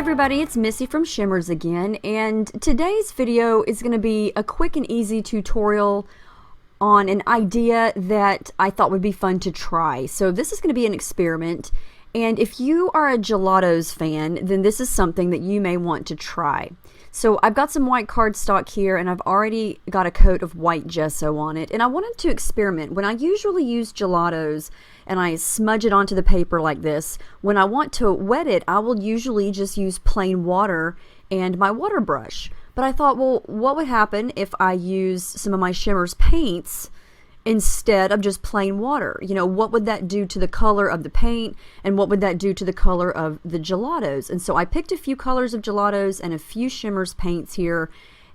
everybody, it's Missy from Shimmerz again, and today's video is going to be a quick and easy tutorial on an idea that I thought would be fun to try. So this is going to be an experiment, and if you are a Gelatos fan, then this is something that you may want to try. So I've got some white cardstock here, and I've already got a coat of white gesso on it, and I wanted to experiment. When I usually use Gelatos and I smudge it onto the paper like this, when I want to wet it, I will usually just use plain water and my water brush. But I thought, well, what would happen if I use some of my Shimmerz paints instead of just plain water? You know, what would that do to the color of the paint, and what would that do to the color of the Gelatos? And so I picked a few colors of Gelatos and a few Shimmerz paints here,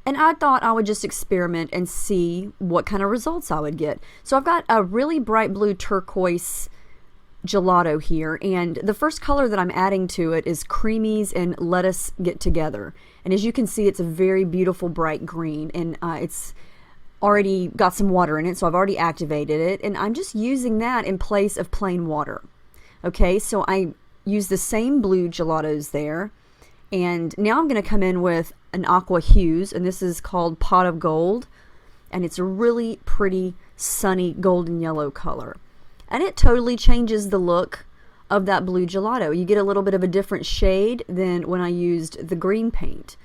and I thought I would just experiment and see what kind of results I would get. So I've got a really bright blue turquoise gelato here, and the first color that I'm adding to it is Creamies and Let Us Get Together. And as you can see, it's a very beautiful bright green, and it's already got some water in it, so I've already activated it, and I'm just using that in place of plain water. Okay, so I use the same blue Gelatos there, and now I'm going to come in with an aqua hues, and this is called Pot of Gold, and it's a really pretty sunny golden yellow color, and it totally changes the look of that blue gelato. You get a little bit of a different shade than when I used the green paint.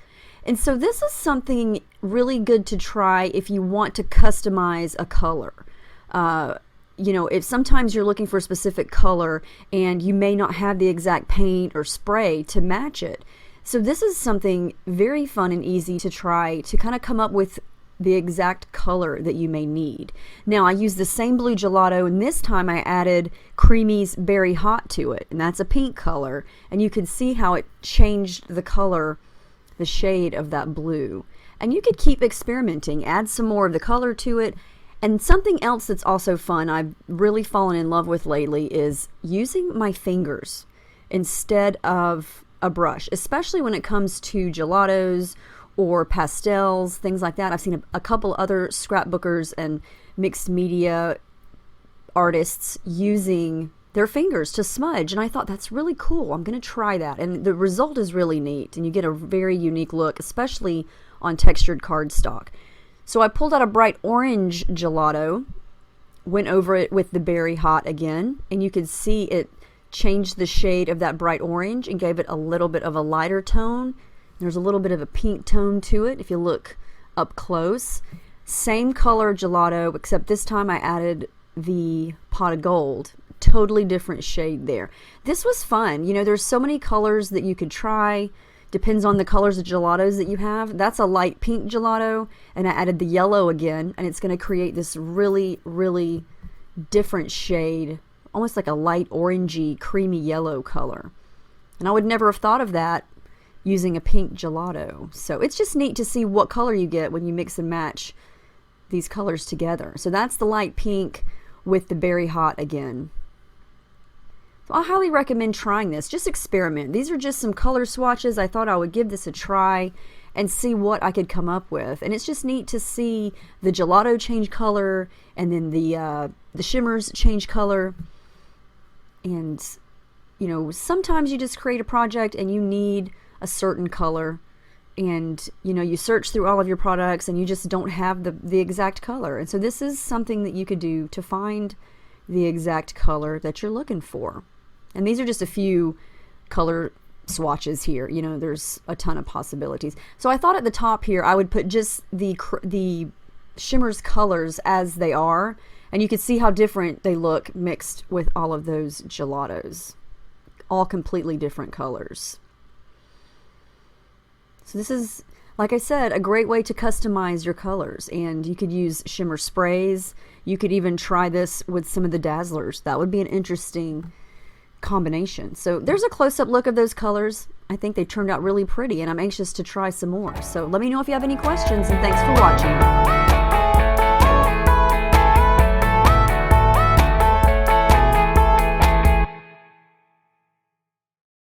And so this is something really good to try if you want to customize a color. You know, if sometimes you're looking for a specific color and you may not have the exact paint or spray to match it. So this is something very fun and easy to try to kind of come up with the exact color that you may need. Now I used the same blue gelato, and this time I added Creamies Berry Hot to it, and that's a pink color, and you can see how it changed the color, the shade of that blue. And you could keep experimenting, add some more of the color to it. And something else that's also fun I've really fallen in love with lately is using my fingers instead of a brush, especially when it comes to gelatos or pastels, things like that. I've seen a couple other scrapbookers and mixed media artists using their fingers to smudge, and I thought that's really cool. I'm going to try that, and the result is really neat, and you get a very unique look, especially on textured cardstock. So I pulled out a bright orange gelato, went over it with the Berry Hot again, and you could see it changed the shade of that bright orange and gave it a little bit of a lighter tone. There's a little bit of a pink tone to it if you look up close. Same color gelato, except this time I added the Pot of Gold. Totally different shade there. This was fun. You know, there's so many colors that you could try. Depends on the colors of gelatos that you have. That's a light pink gelato, and I added the yellow again, and it's going to create this really, really different shade, almost like a light orangey, creamy yellow color. And I would never have thought of that using a pink gelato. So it's just neat to see what color you get when you mix and match these colors together. So that's the light pink with the Berry Hot again. So I highly recommend trying this. Just experiment. These are just some color swatches. I thought I would give this a try and see what I could come up with. And it's just neat to see the gelato change color, and then the shimmers change color. And you know, sometimes you just create a project and you need a certain color, and you know, you search through all of your products and you just don't have the exact color. And so this is something that you could do to find the exact color that you're looking for. And these are just a few color swatches here. You know, there's a ton of possibilities. So I thought at the top here I would put just the Shimmerz colors as they are, and you can see how different they look mixed with all of those gelatos. All completely different colors. So this is, like I said, a great way to customize your colors, and you could use shimmer sprays. You could even try this with some of the dazzlers. That would be an interesting combination. So there's a close-up look of those colors. I think they turned out really pretty, and I'm anxious to try some more. So let me know if you have any questions, and thanks for watching.